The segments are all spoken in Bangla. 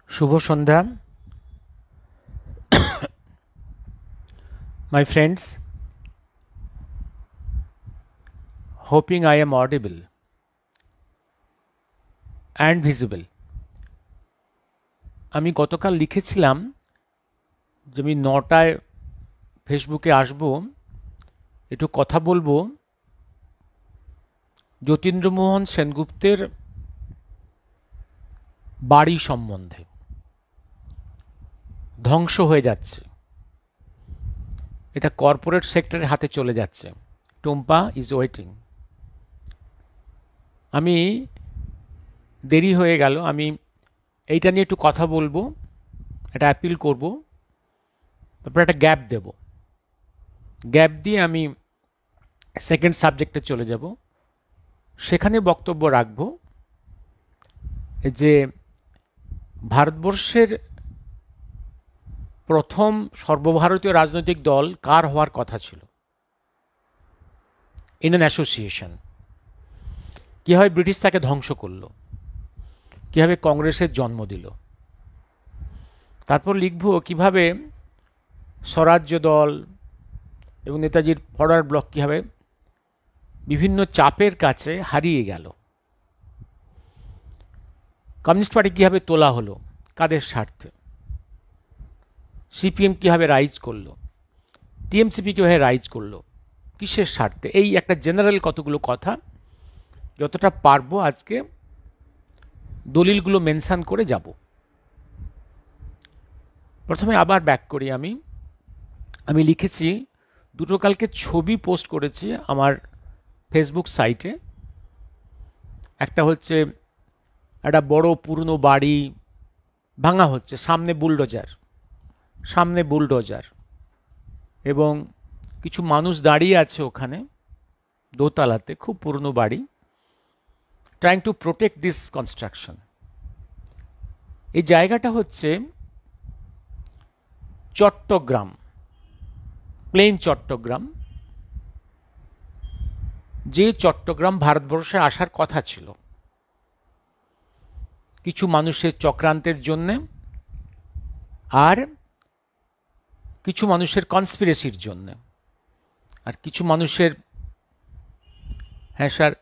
Shubho Sandhya my friends, hoping I am audible and visible. আমি গতকাল লিখেছিলাম যে আমি 9টায় ফেসবুকে আসব, একটু কথা বলবো যতীন্দ্রমোহন সেনগুপ্তের বাড়ি সম্বন্ধে। ধ্বংস হয়ে যাচ্ছে, এটা কর্পোরেট সেক্টরের হাতে চলে যাচ্ছে। Tumpa is waiting. আমি দেরি হয়ে গেল, আমি এইটা নিয়ে একটু কথা বলবো, একটা অ্যাপিল করব, তারপর একটা গ্যাপ দেব। গ্যাপ দিয়ে আমি সেকেন্ড সাবজেক্টে চলে যাব, সেখানে বক্তব্য রাখব যে ভারতবর্ষের প্রথম সর্বভারতীয় রাজনৈতিক দল কার হওয়ার কথা ছিল, ইন অ্যান অ্যাসোসিয়েশন। কীভাবে ব্রিটিশ তাকে ধ্বংস করলো, কীভাবে কংগ্রেসের জন্ম দিল। তারপর লিখব কীভাবে স্বরাজ্য দল এবং নেতাজির ফরওয়ার্ড ব্লক কীভাবে বিভিন্ন চাপের কাছে হারিয়ে গেল। কমিউনিস্ট পার্টি কীভাবে তোলা হলো, কাদের স্বার্থে। সিপিএম কীভাবে রাইজ করলো, টিএমসিপি কীভাবে রাইজ করলো, কিসের স্বার্থে। এই একটা জেনারেল কতগুলো কথা, যতটা পারবো আজকে দলিলগুলো মেনশন করে যাব। প্রথমে আবার ব্যাক করি। আমি লিখেছি দুটো, কালকে ছবি পোস্ট করেছি আমার ফেসবুক সাইটে। একটা হচ্ছে একটা বড় পুরনো বাড়ি ভাঙা হচ্ছে, সামনে বুলডোজার এবং কিছু মানুষ দাঁড়িয়ে আছে ওখানে দোতলাতে, খুব পুরনো বাড়ি, trying to protect this construction. এই জায়গাটা হচ্ছে চট্টগ্রাম, প্লেন চট্টগ্রাম, যে চট্টগ্রাম ভারতবর্ষে আসার কথা ছিল কিছু মানুষের চক্রান্তের জন্যে আর কিছু মানুষের কনস্পিরেসির জন্য, আর কিছু মানুষের, হ্যাঁ স্যার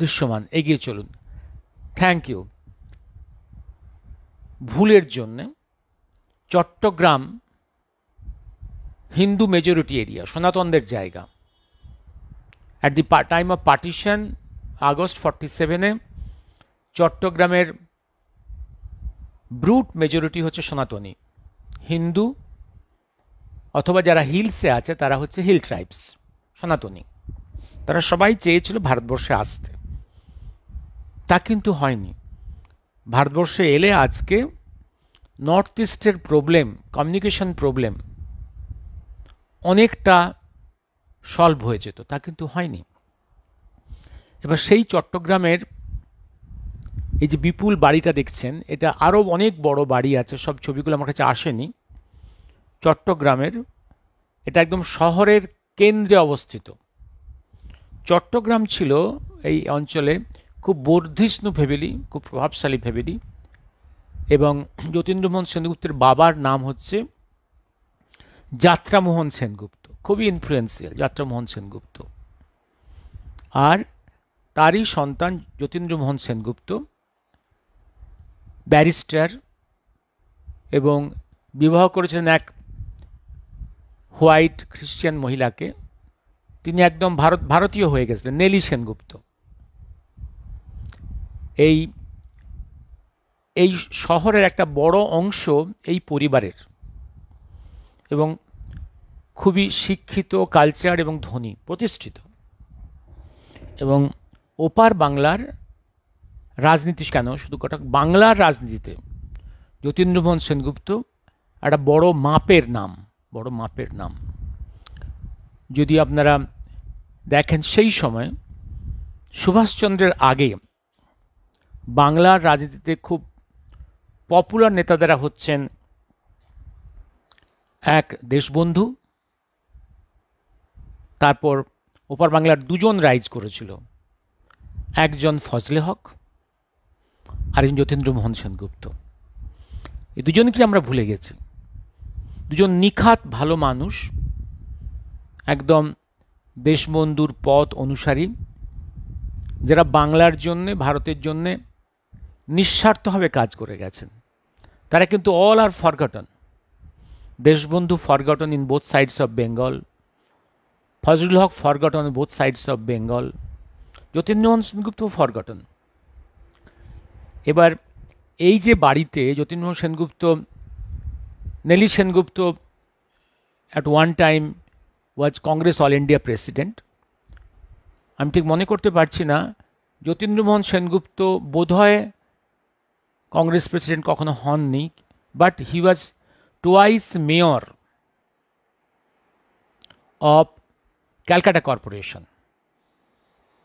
দৃশ্যমান এগিয়ে চলুন, থ্যাংক ইউ, ভুলের জন্য চট্টগ্রাম হিন্দু মেজরিটি এরিয়া, সনাতনদের জায়গা। At the time of partition August 47-এ চট্টগ্রামের ব্রুট মেজরিটি হচ্ছে সনাতনী, হিন্দু, অথবা যারা হিলসে আছে তারা হচ্ছে হিল ট্রাইবস, সনাতনী। তারা সবাই চেয়েছিল ভারতবর্ষে আসতে, তা কিন্তু হয়নি। ভারতবর্ষে এলে আজকে নর্থ ইস্টের প্রবলেম, কমিউনিকেশন প্রবলেম অনেকটা সলভ হয়ে যেত, তা কিন্তু হয়নি। এবার সেই চট্টগ্রামের এই যে বিপুল বাড়িটা দেখছেন, এটা আরও অনেক বড় বাড়ি আছে, সব ছবিগুলো আমার কাছে আসেনি। চট্টগ্রামের এটা একদম শহরের কেন্দ্রে অবস্থিত। চট্টগ্রাম ছিল এই অঞ্চলে খুব বর্ধিষ্ণু ফ্যামিলি, খুব প্রভাবশালী ফ্যামিলি, এবং যতীন্দ্রমোহন সেনগুপ্তের বাবার নাম হচ্ছে যাত্রামোহন সেনগুপ্ত, খুবই ইনফ্লুয়েন্সিয়াল যাত্রামোহন সেনগুপ্ত। আর তারই সন্তান যতীন্দ্রমোহন সেনগুপ্ত ব্যারিস্টার, এবং বিবাহ করেছিলেন এক হোয়াইট খ্রিস্টান মহিলাকে। তিনি একদম ভারতীয় হয়ে গেছিলেন, নেলি সেনগুপ্ত। এই শহরের একটা বড় অংশ এই পরিবারের, এবং খুবই শিক্ষিত, কালচার এবং ধনী, প্রতিষ্ঠিত। এবং ওপার বাংলার রাজনীতি, কেন শুধু গোটা বাংলার রাজনীতিতে যতীন্দ্রমোহন সেনগুপ্ত একটা বড় মাপের নাম। যদি আপনারা দেখেন সেই সময় সুভাষচন্দ্রের আগে বাংলার রাজনীতিতে খুব পপুলার নেতাদেরা হচ্ছেন এক দেশবন্ধু, তারপর ওপার বাংলার দুজন রাইজ করেছিল, একজন ফজলে হক, আরেকজন যতীন্দ্রমোহন সেনগুপ্ত। এই দুজনকে আমরা ভুলে গেছি। দুজন নিখাত ভালো মানুষ, একদম দেশবন্ধুর পথ অনুসারী, যারা বাংলার জন্যে, ভারতের জন্যে নিঃস্বার্থভাবে কাজ করে গেছেন। তারা কিন্তু all are forgotten. Deshbandhu forgotten in both sides of Bengal, Fazlul Haq forgotten in both sides of Bengal, Jatindramohan Sengupta forgotten. এবার এই যে বাড়িতে Jatindramohan Sengupta, Nellie Sengupta at one time was Congress all India president. আমি ঠিক মনে করতে পারছি না যতীন্দ্রমোহন সেনগুপ্ত বোধহয় কংগ্রেস প্রেসিডেন্ট কখনো হননি, but he was twice mayor of Calcutta corporation.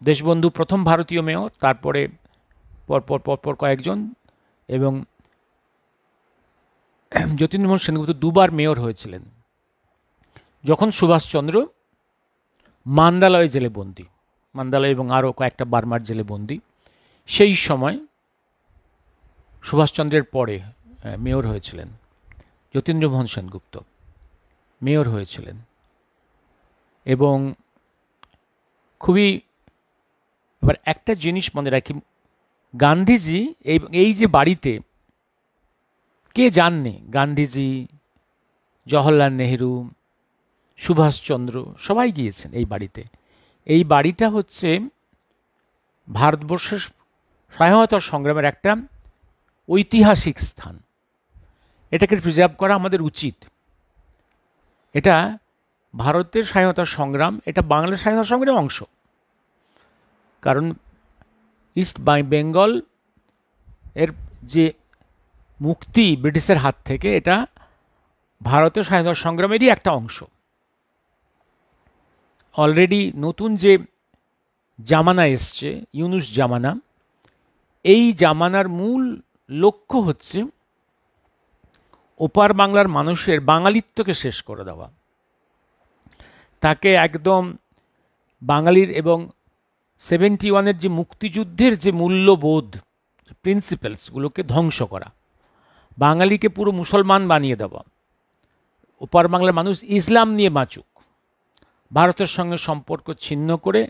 Deshbandhu প্রথম ভারতীয় মেয়র, তারপরে পরপর কয়েকজন, এবং যতীন্দ্রমোহন সেনগুপ্ত দুবার মেয়র হয়েছিলেন যখন সুভাষচন্দ্র মান্দালয় জেলে বন্দী, মান্দালয় এবং আরও কয়েকটা বার্মার জেলে বন্দী। সেই সময় সুভাষচন্দ্রের পরে মেয়র হয়েছিলেন যতীন্দ্রমোহন সেনগুপ্ত, মেয়র হয়েছিলেন। এবং খুবই, এবার একটা জিনিস মনে রাখি, গান্ধীজি এই যে বাড়িতে কে যাননি, গান্ধীজি, জওহরলাল নেহেরু, সুভাষচন্দ্র সবাই গিয়েছেন এই বাড়িতে। এই বাড়িটা হচ্ছে ভারতবর্ষের স্বাধীনতা সংগ্রামের একটা ঐতিহাসিক স্থান। এটাকে প্রিজার্ভ করা আমাদের উচিত। এটা ভারতের স্বাধীনতা সংগ্রাম, এটা বাংলার স্বাধীনতা সংগ্রামের অংশ। কারণ ইস্ট বেঙ্গল এর যে মুক্তি ব্রিটিশের হাত থেকে, এটা ভারতের স্বাধীনতা সংগ্রামেরই একটা অংশ। অলরেডি নতুন যে জামানা এসছে, ইউনুস জামানা, এই জামানার মূল লক্ষ্য হচ্ছে ওপার বাংলার মানুষের বাঙালিত্বকে শেষ করে দেওয়া, তাকে একদম বাঙালির এবং 71-এর যে মুক্তিযুদ্ধের যে মূল্যবোধ, প্রিন্সিপালসগুলোকে ধ্বংস করা, বাঙালিকে পুরো মুসলমান বানিয়ে দেওয়া, ওপার বাংলার মানুষ ইসলাম নিয়ে বাঁচুক, ভারতের সঙ্গে সম্পর্ক ছিন্ন করে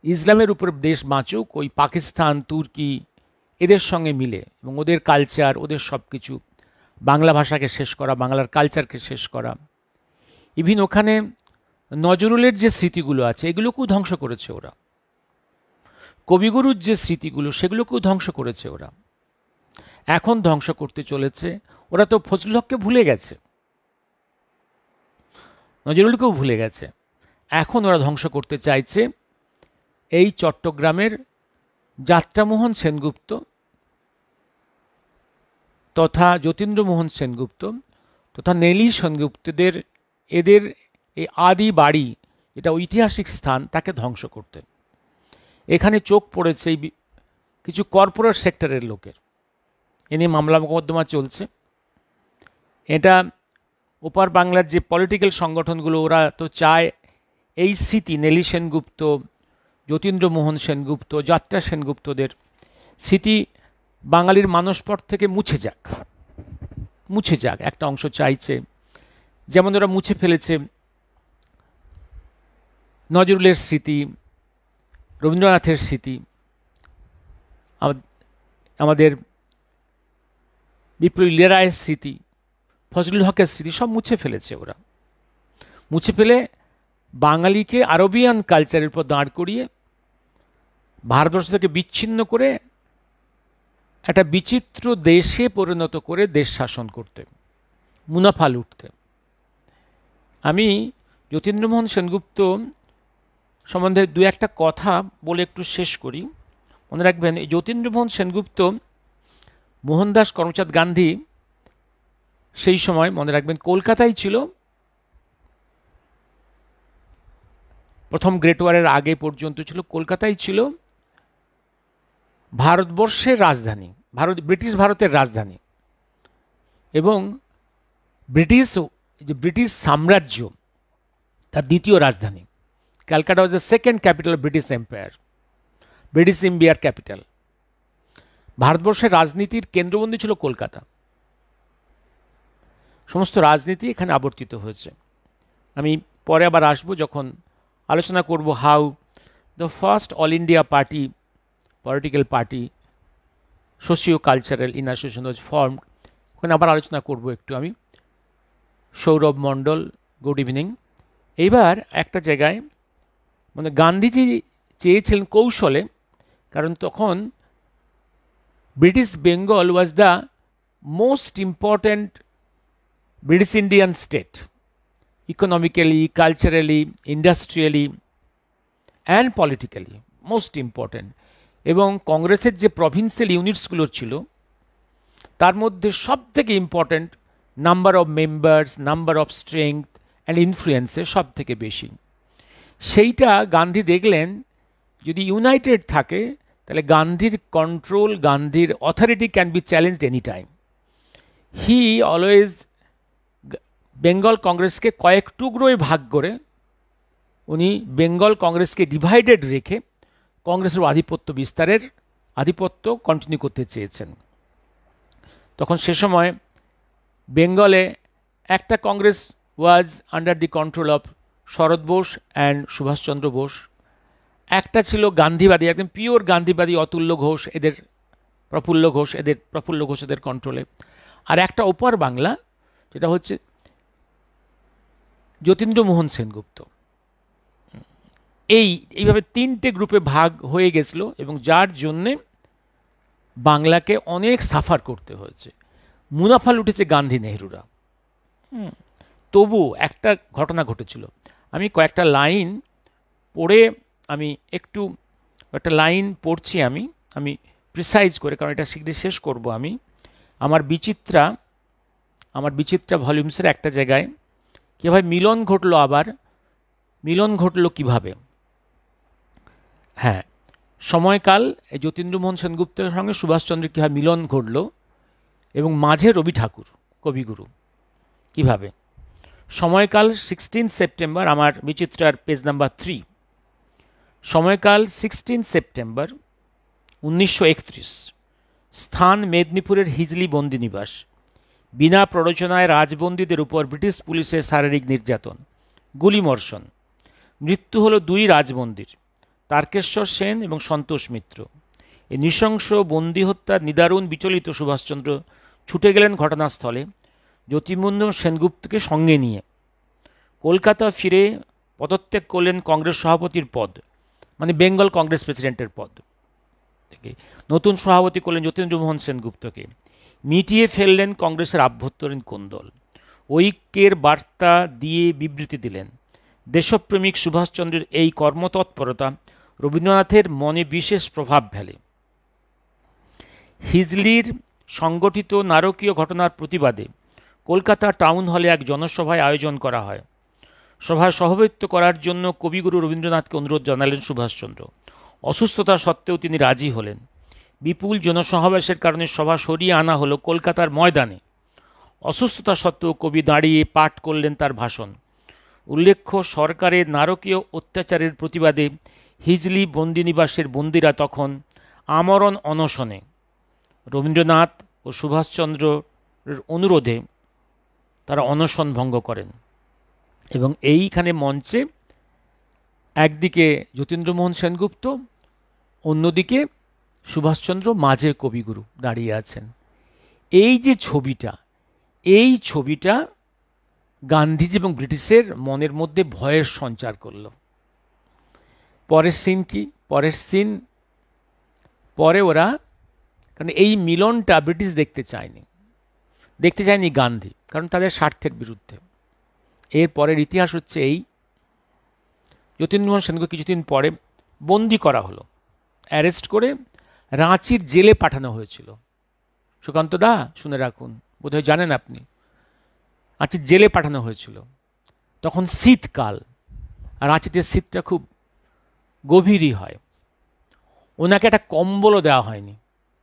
ইসলামের উপর দেশ বাঁচুক, ওই পাকিস্তান, তুর্কি এদের সঙ্গে মিলে, এবং ওদের কালচার, ওদের সব কিছু, বাংলা ভাষাকে শেষ করা, বাংলার কালচারকে শেষ করা। ইভিন ওখানে নজরুলের যে স্মৃতিগুলো আছে এগুলোকেও ধ্বংস করেছে ওরা, কবিগুরুর যে স্মৃতিগুলো সেগুলোকেও ধ্বংস করেছে ওরা। এখন ধ্বংস করতে চলেছে। ওরা তো ফজলুল হককে ভুলে গেছে, নজরুলকেও ভুলে গেছে। এখন ওরা ধ্বংস করতে চাইছে এই চট্টগ্রামের যাত্রামোহন সেনগুপ্ত তথা যতীন্দ্রমোহন সেনগুপ্ত তথা নেলি সেনগুপ্তদের, এদের এই আদি বাড়ি, এটা ঐতিহাসিক স্থান, তাকে ধ্বংস করতে। এখানে চোখ পড়েছে এই কিছু কর্পোরেট সেক্টরের লোকের, এ নিয়ে মামলা মোকদ্দমা চলছে। এটা ওপার বাংলার যে পলিটিক্যাল সংগঠনগুলো, ওরা তো চায় এই স্মৃতি, নেলি সেনগুপ্ত, যতীন্দ্রমোহন সেনগুপ্ত, যাত্রা সেনগুপ্তদের স্মৃতি বাঙালির মানসপট থেকে মুছে যাক, মুছে যাক, একটা অংশ চাইছে। যেমন ওরা মুছে ফেলেছে নজরুলের স্মৃতি, রবীন্দ্রনাথের স্মৃতি, আমাদের বিপ্লবী লীলারায়ের স্মৃতি, ফজলুল হকের স্মৃতি, সব মুছে ফেলেছে ওরা। মুছে ফেলে বাঙালিকে আরবিয়ান কালচারের উপর দাঁড় করিয়ে ভারতবর্ষ থেকে বিচ্ছিন্ন করে একটা বিচিত্র দেশে পরিণত করে দেশ শাসন করতে, মুনাফা লুটতে। আমি যতীন্দ্রমোহন সেনগুপ্ত সম্বন্ধে দু একটা কথা বলে একটু শেষ করি। মনে রাখবেন, এই যতীন্দ্রমোহন সেনগুপ্ত, মোহনদাস করমচাঁদ গান্ধী সেই সময়, মনে রাখবেন, কলকাতায় ছিল। প্রথম গ্রেট ওয়ারের আগে পর্যন্ত ছিল কলকাতায় ছিল। ভারতবর্ষের রাজধানী, ব্রিটিশ ভারতের রাজধানী, এবং ব্রিটিশ সাম্রাজ্য তার দ্বিতীয় রাজধানী। Calcutta was the second capital of British empire, British ampere capital. ভারতবর্ষের রাজনীতির কেন্দ্রবিন্দু ছিল কলকাতা। সমস্ত রাজনীতি এখানে আবর্তিত হয়েছে। আমি পরে আবার আসবো যখন আলোচনা করব how the first all India party, political party, socio cultural in association was formed. ওখানে আবার আলোচনা করব একটু আমি। সৌরভ মণ্ডল, গুড ইভিনিং। এইবার একটা জায়গায় মানে গান্ধীজি চেয়েছিলেন কৌশলে, কারণ তখন British Bengal was the most important British Indian state, economically, culturally, industrially and politically most important. এবং কংগ্রেসের যে প্রভিন্সিয়াল ইউনিটসগুলো ছিল তার মধ্যে সব থেকে important number of members, number of strength and ইনফ্লুয়েন্সে সব থেকে বেশি। সেইটা গান্ধী দেখলেন যদি ইউনাইটেড থাকে তাহলে গান্ধীর কন্ট্রোল, গান্ধীর authority can be challenged any time. He always Bengal কংগ্রেসকে কয়েক টুকরোয় ভাগ করে উনি বেঙ্গল কংগ্রেসকে ডিভাইডেড রেখে কংগ্রেসের আধিপত্য কন্টিনিউ করতে চেয়েছেন। তখন সে সময় বেঙ্গলে একটা Congress was under the control of Sarat Bose and Subhas Chandra Bose, একটা ছিল গান্ধীবাদী, একদম পিওর গান্ধীবাদী অতুল্য ঘোষ প্রফুল্ল ঘোষ এদের কন্ট্রোলে, আর একটা ওপার বাংলা যেটা হচ্ছে যতীন্দ্রমোহন সেনগুপ্ত। এইভাবে তিনটে গ্রুপে ভাগ হয়ে গেছিল এবং যার জন্যে বাংলাকে অনেক সাফার করতে হয়েছে। মুনাফা লুটেছে গান্ধী নেহরুরা। তবু একটা ঘটনা ঘটেছিল, আমি কয়েকটা লাইন পড়ে একটা লাইন পড়ছি আমি প্রিসাইজ করে, কারণ এটা শীঘ্রই শেষ করব আমি। আমার বিচিত্রা ভলিউমসের একটা জায়গায় কীভাবে মিলন ঘটল কীভাবে। হ্যাঁ, সময়কাল যতীন্দ্রমোহন সেনগুপ্তের সঙ্গে সুভাষচন্দ্রের কীভাবে মিলন ঘটল এবং মাঝে রবি ঠাকুর কবিগুরু কীভাবে। সময়কাল 16 সেপ্টেম্বর, আমার বিচিত্রার পেজ নাম্বার 3। সময়কাল 16 সেপ্টেম্বর 1931। স্থান মেদিনীপুরের হিজলি বন্দিনিবাস। বিনা প্ররোচনায় রাজবন্দীদের উপর ব্রিটিশ পুলিশের শারীরিক নির্যাতন, গুলিবর্ষণ। মৃত্যু হলো 2 রাজবন্দীর, তারকেশ্বর সেন এবং সন্তোষ মিত্র। এই নৃশংস বন্দী হত্যার নিদারুণ বিচলিত সুভাষচন্দ্র ছুটে গেলেন ঘটনাস্থলে যতীন্দ্রমোহন সেনগুপ্তকে সঙ্গে নিয়ে। কলকাতা ফিরে পদত্যাগ করলেন কংগ্রেস সভাপতির পদ, মানে বেঙ্গল কংগ্রেস প্রেসিডেন্টের পদ থেকে। নতুন সভাপতি করলেন যতীন্দ্রমোহন সেনগুপ্তকে। মিটিয়ে ফেললেন কংগ্রেসের আভ্যন্তরীণ কোন্দল। ঐক্যের বার্তা দিয়ে বিবৃতি দিলেন। দেশপ্রেমিক সুভাষচন্দ্রের এই কর্মতৎপরতা রবীন্দ্রনাথের মনে বিশেষ প্রভাব ফেলে। হিজলির সংগঠিত নারকীয় ঘটনার প্রতিবাদে কলকাতা টাউন হলে এক জনসভায় আয়োজন করা হয়। সভায় সভাপতিত্ব করার জন্য কবিগুরু রবীন্দ্রনাথকে অনুরোধ জানালেন সুভাষচন্দ্র। অসুস্থতা সত্ত্বেও তিনি রাজি হলেন। বিপুল জনসমাবেশের কারণে সভা সরিয়ে আনা হলো কলকাতার ময়দানে। অসুস্থতা সত্ত্বেও কবি দাঁড়িয়ে পাঠ করলেন তার ভাষণ। উল্লেখ্য, সরকারের নারকীয় অত্যাচারের প্রতিবাদে হিজলি বন্দিনিবাসের বন্দীরা তখন আমরণ অনশনে। রবীন্দ্রনাথ ও সুভাষচন্দ্রের অনুরোধে তারা অনশন ভঙ্গ করেন এবং এইখানে মঞ্চে একদিকে যতীন্দ্রমোহন সেনগুপ্ত, অন্যদিকে সুভাষচন্দ্র, মাঝে কবিগুরু দাঁড়িয়ে আছেন। এই যে ছবিটা গান্ধীজি এবং ব্রিটিশের মনের মধ্যে ভয়ের সঞ্চার করল। পরের সিন কি? পরে ওরা, কারণ এই মিলনটা ব্রিটিশ দেখতে চায়নি গান্ধী, কারণ তাদের স্বার্থের বিরুদ্ধে। এর পরের ইতিহাস হচ্ছে এই, যতীন্দ্রমোহন সেনকে কিছুদিন পরে বন্দি করা হলো, অ্যারেস্ট করে রাঁচির জেলে পাঠানো হয়েছিল। সুকান্ত দা শুনে রাখুন, বোধহয় জানেন আপনি, রাঁচির জেলে পাঠানো হয়েছিল। তখন শীতকাল, আর রাঁচিতে শীতটা খুব গভীরই হয়। ওনাকে একটা কম্বলও দেওয়া হয়নি,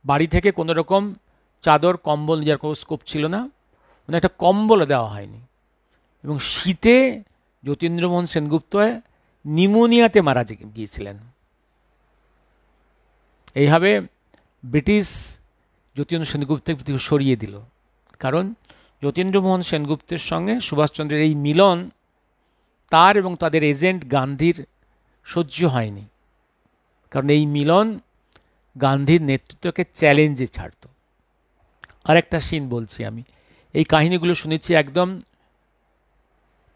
বাড়ি থেকে কোনো রকম চাদর কম্বল যার কোনো স্কোপ ছিল না, ওনাকে একটা কম্বলও দেওয়া হয়নি। এবং শীতে যতীন্দ্রমোহন সেনগুপ্ত নিউমোনিয়াতে মারা গিয়েছিলেন। এইভাবে ব্রিটিশ যতীন্দ্র সেনগুপ্তকে সরিয়ে দিল, কারণ যতীন্দ্রমোহন সেনগুপ্তের সঙ্গে সুভাষচন্দ্রের এই মিলন তার এবং তাদের এজেন্ট গান্ধীর সহ্য হয়নি, কারণ এই মিলন গান্ধীর নেতৃত্বকে চ্যালেঞ্জে ছাড়ত। আর একটা সিন বলছি, আমি এই কাহিনীগুলো শুনেছি একদম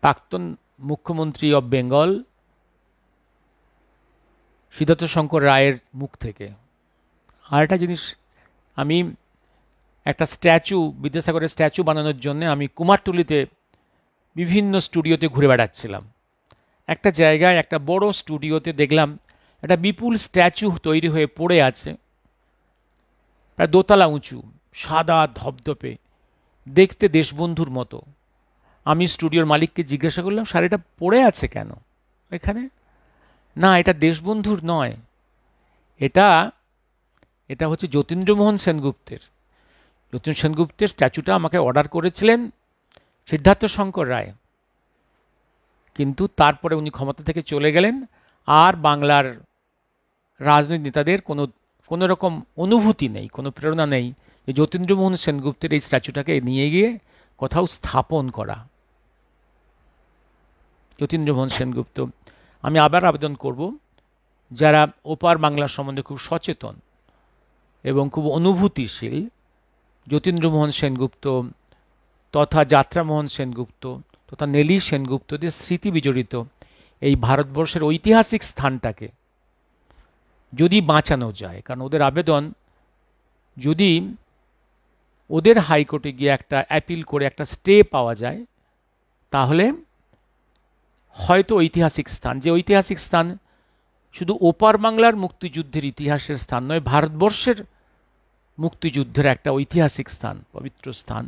প্রাক্তন মুখ্যমন্ত্রী অব বেঙ্গল সিদ্ধার্থ শঙ্কর রায়ের মুখ থেকে। আর একটা জিনিস, আমি একটা স্ট্যাচু, বিদ্যাসাগরের স্ট্যাচু বানানোর জন্য আমি কুমারটুলিতে বিভিন্ন স্টুডিওতে ঘুরে বেড়াচ্ছিলাম। একটা জায়গায় একটা বড় স্টুডিওতে দেখলাম একটা বিপুল স্ট্যাচু তৈরি হয়ে পড়ে আছে, প্রায় দোতলা উঁচু, সাদা ধপধপে, দেখতে দেশবন্ধুর মতো। আমি স্টুডিওর মালিককে জিজ্ঞাসা করলাম, স্যার এটা পড়ে আছে কেন এখানে? না, এটা দেশবন্ধুর নয়, এটা হচ্ছে যতীন্দ্রমোহন সেনগুপ্তের। যতীন্দ্র সেনগুপ্তের স্ট্যাচুটা আমাকে অর্ডার করেছিলেন সিদ্ধার্থ শঙ্কর রায়, কিন্তু তারপরে উনি ক্ষমতা থেকে চলে গেলেন, আর বাংলার রাজনৈতিক নেতাদের কোনো রকম অনুভূতি নেই, কোনো প্রেরণা নেই যে যতীন্দ্রমোহন সেনগুপ্তের এই স্ট্যাচুটাকে নিয়ে গিয়ে কোথাও স্থাপন করা। যতীন্দ্রমোহন সেনগুপ্ত, আমি আবার আবেদন করব, যারা ওপার বাংলার সম্বন্ধে খুব সচেতন এবং খুব অনুভূতিশীল, যতীন্দ্রমোহন সেনগুপ্ত তথা যাত্রামোহন সেনগুপ্ত তথা নেলি সেনগুপ্তদের স্মৃতি বিজড়িত এই ভারতবর্ষের ঐতিহাসিক স্থানটাকে যদি বাঁচানো যায়, কারণ ওদের আবেদন, যদি ওদের হাইকোর্টে গিয়ে একটা অ্যাপিল করে একটা স্টে পাওয়া যায়, তাহলে হয়তো ঐতিহাসিক স্থান, যে ঐতিহাসিক স্থান শুধু ওপার বাংলার মুক্তিযুদ্ধের ইতিহাসের স্থান নয়, ভারতবর্ষের মুক্তিযুদ্ধের একটা ঐতিহাসিক স্থান, পবিত্র স্থান,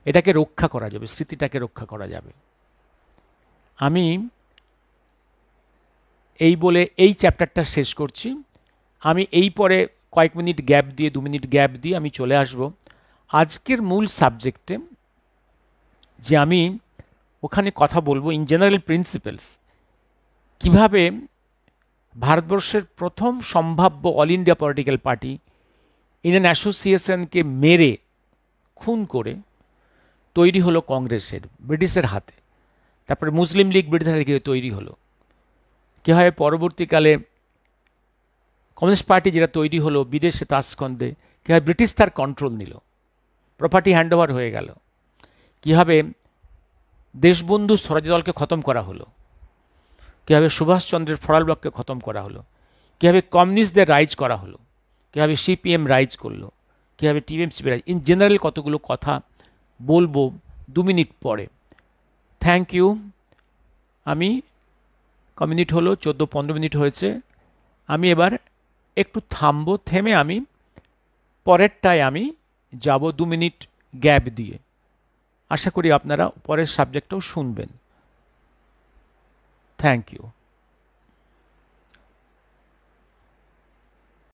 এটাকে রক্ষা করা যাবে, স্মৃতিটাকে রক্ষা করা যাবে। আমি এই বলে এই চ্যাপ্টারটা শেষ করছি। আমি এই পরে কয়েক মিনিট গ্যাপ দিয়ে, 2 মিনিট গ্যাপ দিয়ে আমি চলে আসব আজকের মূল সাবজেক্টে, যে আমি ওখানে কথা বলবো ইন জেনারেল প্রিন্সিপালস, কিভাবে ভারতবর্ষের প্রথম সম্ভাব্য all India political party Indian অ্যাসোসিয়েশনকে মেরে খুন করে তৈরি হলো কংগ্রেসের, ব্রিটিশের হাতে। তারপরে মুসলিম লীগ ব্রিটিশের হাতে তৈরি হলো। কীভাবে পরবর্তীকালে কমিউনিস্ট পার্টি যেটা তৈরি হলো বিদেশে তাসকন্দে, কীভাবে ব্রিটিশ তার কন্ট্রোল নিল, প্রপার্টি হ্যান্ডওভার হয়ে গেল, কীভাবে দেশবন্ধু স্বরাজ দলকে খতম করা হলো, কীভাবে সুভাষচন্দ্রের ফরাল ব্লককে খতম করা হলো, কীভাবে কমিউনিস্টদের রাইজ করা হলো, কীভাবে সিপিএম রাইজ করলো, কীভাবে টিএমসি রাইজ, ইন জেনারেল কতগুলো কথা বলবো 2 মিনিট পরে। Thank you. আমি মিনিট হলো 14-15 মিনিট হয়েছে। আমি এবার একটু থামবো, থেমে আমি পরেরটায় আমি যাব 2 মিনিট গ্যাপ দিয়ে। আশা করি আপনারা পরের সাবজেক্টটাও শুনবেন। Thank you.